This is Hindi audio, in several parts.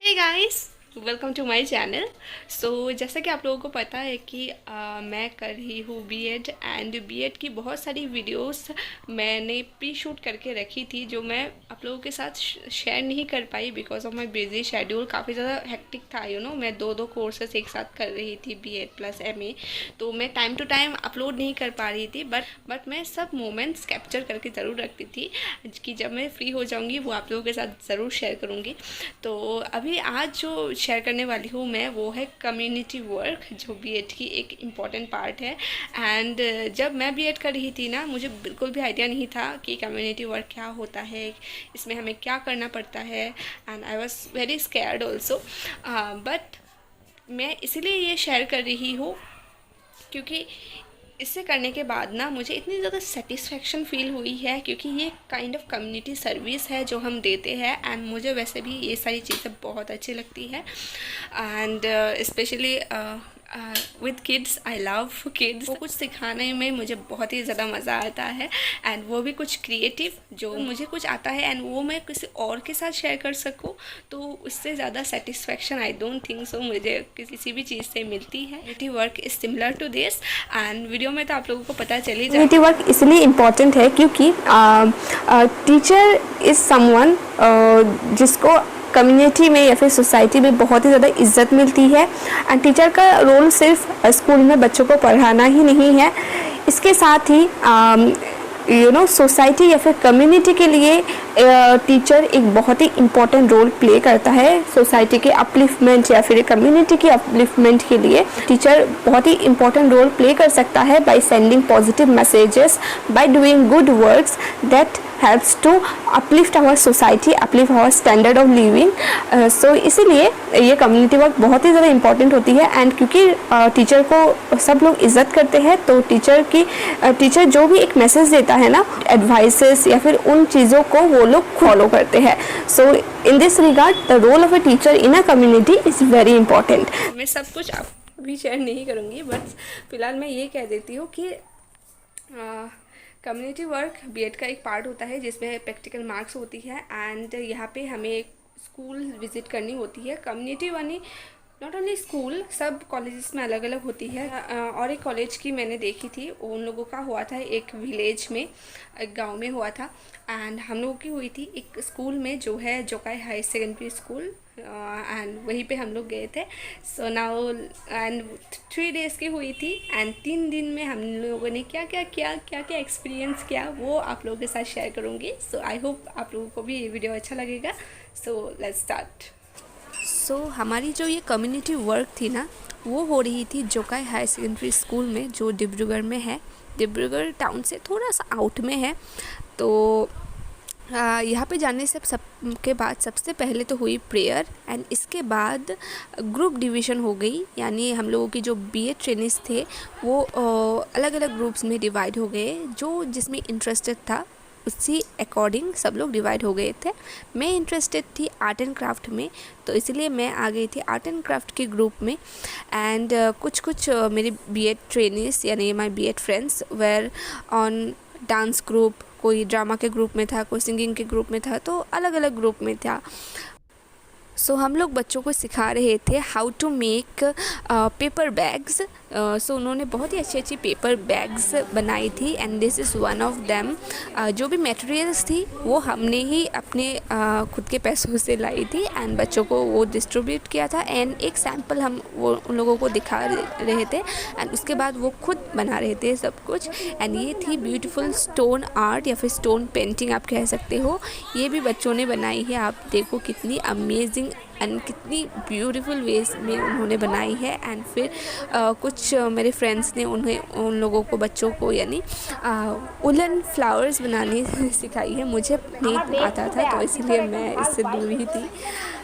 Hey guys, welcome to my channel. So जैसा कि आप लोगों को पता है कि मैं कर रही हूँ बीएड एंड बीएड की बहुत सारी वीडियोस मैंने प्री शूट करके रखी थी जो मैं आप लोगों के साथ शेयर नहीं कर पाई because of my busy schedule. काफ़ी ज़्यादा हेक्टिक था, मैं दो कोर्सेस एक साथ कर रही थी, बीएड प्लस एमए। तो मैं टाइम टू टाइम अपलोड नहीं कर पा रही थी, बट मैं सब मोमेंट्स कैप्चर करके ज़रूर रखती थी कि जब मैं फ्री हो जाऊँगी वो आप लोगों के साथ ज़रूर शेयर करूँगी। तो अभी आज जो शेयर करने वाली हूँ मैं वो है कम्युनिटी वर्क, जो बीएड की एक इम्पॉर्टेंट पार्ट है। एंड जब मैं बीएड कर रही थी ना, मुझे बिल्कुल भी आइडिया नहीं था कि कम्युनिटी वर्क क्या होता है, इसमें हमें क्या करना पड़ता है। And I was very scared also, but मैं इसीलिए ये शेयर कर रही हूँ क्योंकि इसे करने के बाद ना मुझे इतनी ज़्यादा सेटिस्फेक्शन फील हुई है, क्योंकि ये काइंड ऑफ कम्युनिटी सर्विस है जो हम देते हैं। एंड मुझे वैसे भी ये सारी चीज़ें बहुत अच्छी लगती है। And specially with kids, I love kids. वो कुछ सिखाने में मुझे बहुत ही ज़्यादा मज़ा आता है, एंड वो भी कुछ क्रिएटिव जो मुझे कुछ आता है एंड वो मैं किसी और के साथ शेयर कर सकूँ, तो उससे ज़्यादा satisfaction I don't think so मुझे किसी भी चीज़ से मिलती है। Community work is similar to this, and video में तो आप लोगों को पता चल ही कम्युनिटी वर्क इसलिए इम्पॉर्टेंट है क्योंकि टीचर इज़ समवन जिसको कम्युनिटी में या फिर सोसाइटी में बहुत ही ज़्यादा इज्जत मिलती है। एंड टीचर का रोल सिर्फ स्कूल में बच्चों को पढ़ाना ही नहीं है, इसके साथ ही सोसाइटी या फिर कम्युनिटी के लिए टीचर एक बहुत ही इम्पॉर्टेंट रोल प्ले करता है। सोसाइटी के अपलिफ्टमेंट या फिर कम्युनिटी की अपलिफ्टमेंट के लिए टीचर बहुत ही इम्पॉर्टेंट रोल प्ले कर सकता है by sending positive messages, by doing good works that helps to uplift our society, uplift our standard of living. So इसीलिए ये कम्युनिटी वर्क बहुत ही ज़्यादा इम्पॉर्टेंट होती है। एंड क्योंकि टीचर को सब लोग इज्जत करते हैं, तो टीचर जो भी एक मैसेज देता है ना, एडवाइसेस या फिर उन चीज़ों को वो लोग फॉलो करते हैं। So in this regard the role of a teacher in a community is very important. मैं सब कुछ आप भी शेयर नहीं करूँगी, बट फिलहाल मैं ये कह देती हूँ कि कम्युनिटी वर्क बीएड का एक पार्ट होता है जिसमें प्रैक्टिकल मार्क्स होती है। एंड यहाँ पे हमें एक स्कूल विज़िट करनी होती है। कम्युनिटी वाली नॉट ओनली स्कूल, सब कॉलेजेस में अलग अलग होती है। और एक कॉलेज की मैंने देखी थी, उन लोगों का हुआ था एक विलेज में, एक गांव में हुआ था। एंड हम लोगों की हुई थी एक स्कूल में जो है जोकाई हाई सेकेंडरी स्कूल, एंड वहीं पे हम लोग गए थे। सो नाउ एंड 3 डेज़ की हुई थी, एंड 3 दिन में हम लोगों ने क्या क्या एक्सपीरियंस किया वो आप लोगों के साथ शेयर करूँगी। सो आई होप आप लोगों को भी ये वीडियो अच्छा लगेगा। So let's start. सो हमारी जो ये कम्युनिटी वर्क थी ना, वो हो रही थी जोकाई हाई सेकेंडरी स्कूल में, जो डिब्रूगढ़ में है। डिब्रूगढ़ टाउन से थोड़ा सा आउट में है। तो यहाँ पे जाने से सब के बाद सबसे पहले तो हुई प्रेयर, एंड इसके बाद ग्रुप डिवीज़न हो गई। यानी हम लोगों की जो बीएड ट्रेनिंग्स थे वो अलग अलग ग्रुप्स में डिवाइड हो गए। जो जिसमें इंटरेस्टेड था उसी अकॉर्डिंग सब लोग डिवाइड हो गए थे। मैं इंटरेस्टेड थी आर्ट एंड क्राफ्ट में, तो इसलिए मैं आ गई थी आर्ट एंड क्राफ्ट के ग्रुप में। एंड कुछ मेरे बीएड ट्रेनिंग्स यानी my BEd friends were on dance group, कोई ड्रामा के ग्रुप में था, कोई सिंगिंग के ग्रुप में था, तो अलग अलग ग्रुप में था। सो हम लोग बच्चों को सिखा रहे थे how to make paper bags. So उन्होंने बहुत ही अच्छी अच्छी पेपर बैग्स बनाई थी, and this is one of them. जो भी मटेरियल्स थी वो हमने ही अपने खुद के पैसों से लाई थी, एंड बच्चों को वो डिस्ट्रीब्यूट किया था। एंड एक सैम्पल हम वो उन लोगों को दिखा रहे थे, एंड उसके बाद वो खुद बना रहे थे सब कुछ। एंड ये थी ब्यूटीफुल स्टोन आर्ट या फिर स्टोन पेंटिंग आप कह सकते हो। ये भी बच्चों ने बनाई है। आप देखो कितनी अमेजिंग एंड कितनी ब्यूटीफुल वेज में उन्होंने बनाई है। एंड फिर कुछ मेरे फ्रेंड्स ने उन लोगों को, बच्चों को यानी वुलन फ्लावर्स बनानी सिखाई है। मुझे नहीं आता था, तो इसलिए मैं इससे दूर ही थी।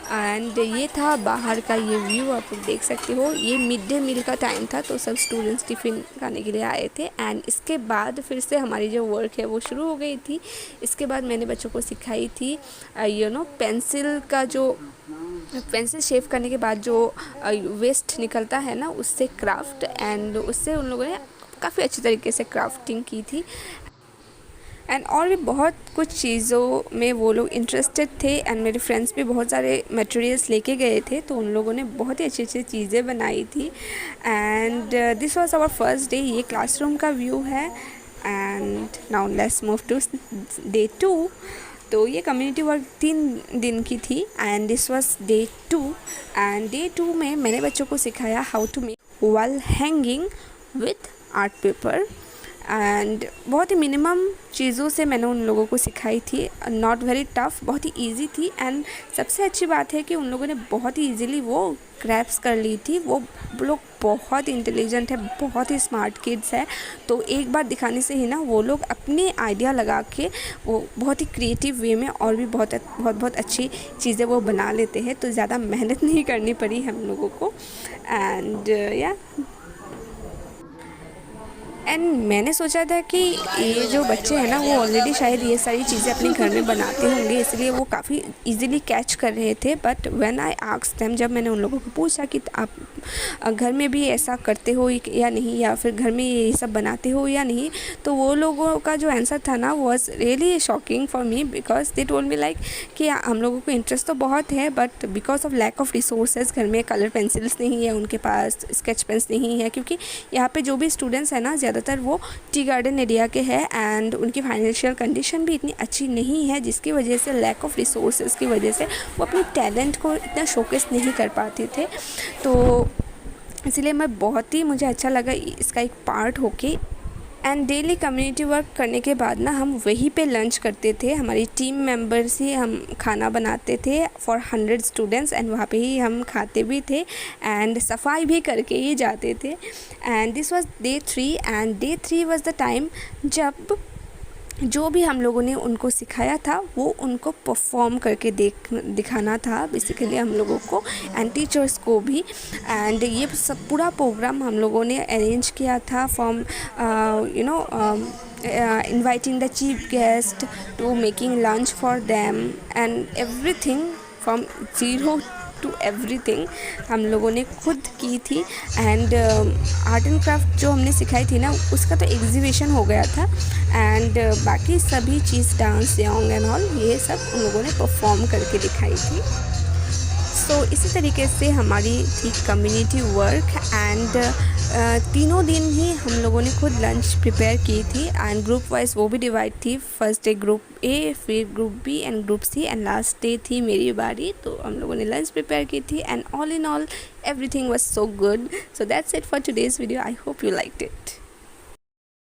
एंड ये था बाहर का ये व्यू, आप लोग देख सकते हो। ये मिड डे मील का टाइम था, तो सब स्टूडेंट्स टिफ़िन खाने के लिए आए थे। एंड इसके बाद फिर से हमारी जो वर्क है वो शुरू हो गई थी। इसके बाद मैंने बच्चों को सिखाई थी पेंसिल का जो पेंसिल शेप करने के बाद जो वेस्ट निकलता है ना, उससे क्राफ्ट। एंड उससे उन लोगों ने काफ़ी अच्छी तरीके से क्राफ्टिंग की थी। एंड और भी बहुत कुछ चीज़ों में वो लोग इंटरेस्टेड थे एंड मेरे फ्रेंड्स भी बहुत सारे मटेरियल्स लेके गए थे, तो उन लोगों ने बहुत ही अच्छी अच्छी चीज़ें बनाई थी। And this was our first day. ये क्लासरूम का व्यू है and now let's move to day 2। तो ये कम्युनिटी वर्क 3 दिन की थी and this was day 2। And day 2 में मैंने बच्चों को सिखाया how to make wall hanging with art paper and बहुत ही मिनिमम चीज़ों से मैंने उन लोगों को सिखाई थी, नॉट वेरी टफ़, बहुत ही इजी थी। एंड सबसे अच्छी बात है कि उन लोगों ने बहुत ही इजीली वो ग्रैप्स कर ली थी। वो लोग बहुत इंटेलिजेंट है, बहुत ही स्मार्ट किड्स है, तो एक बार दिखाने से ही ना वो लोग अपने आइडिया लगा के वो बहुत ही क्रिएटिव वे में और भी बहुत अच्छी चीज़ें वो बना लेते हैं। तो ज़्यादा मेहनत नहीं करनी पड़ी हम लोगों को। एंड मैंने सोचा था कि ये जो बच्चे हैं ना वो ऑलरेडी शायद ये सारी चीज़ें अपने घर में बनाते होंगे, इसलिए वो काफ़ी इजीली कैच कर रहे थे। But when I asked them, जब मैंने उन लोगों को पूछा कि आप घर में भी ऐसा करते हो या नहीं, या फिर घर में ये सब बनाते हो या नहीं, तो वो लोगों का जो आंसर था ना was really shocking for me, because they told me like कि हम लोगों को इंटरेस्ट तो बहुत है but because of lack of resources घर में कलर पेंसिल्स नहीं है उनके पास, स्केच पेन्स नहीं है, क्योंकि यहाँ पे जो भी स्टूडेंट्स हैं ना ज़्यादातर वो टी गार्डन एरिया के हैं एंड उनकी फाइनेंशियल कंडीशन भी इतनी अच्छी नहीं है, जिसकी वजह से लैक ऑफ रिसोर्सेज की वजह से वो अपने टैलेंट को इतना शोकेस नहीं कर पाते थे। तो इसलिए मुझे अच्छा लगा इसका एक पार्ट होके। एंड डेली कम्युनिटी वर्क करने के बाद ना हम वहीं पे लंच करते थे, हमारी टीम मेंबर्स ही हम खाना बनाते थे फॉर 100 स्टूडेंट्स एंड वहाँ पे ही हम खाते भी थे एंड सफाई भी करके ही जाते थे। And this was day 3 and day 3 was the time जब जो भी हम लोगों ने उनको सिखाया था वो उनको परफॉर्म करके दिखाना था बेसिकली हम लोगों को एंड टीचर्स को भी। एंड ये सब पूरा प्रोग्राम हम लोगों ने अरेंज किया था from inviting the chief guest to making lunch for them and everything from zero to everything हम लोगों ने खुद की थी। एंड आर्ट एंड क्राफ्ट जो हमने सिखाई थी ना उसका तो एग्जीबिशन हो गया था एंड बाकी सभी चीज़ डांस सॉन्ग एंड ऑल ये सब उन लोगों ने परफॉर्म करके दिखाई थी। सो इसी तरीके से हमारी थी कम्युनिटी वर्क एंड तीनों दिन ही हम लोगों ने खुद लंच प्रिपेयर की थी एंड ग्रुप वाइज वो भी डिवाइड थी। फर्स्ट डे ग्रुप ए, फिर group B and group C and last day थी मेरी बारी, तो हम लोगों ने लंच प्रिपेयर की थी and all in all everything was so good. So that's it for today's video. I hope you liked it.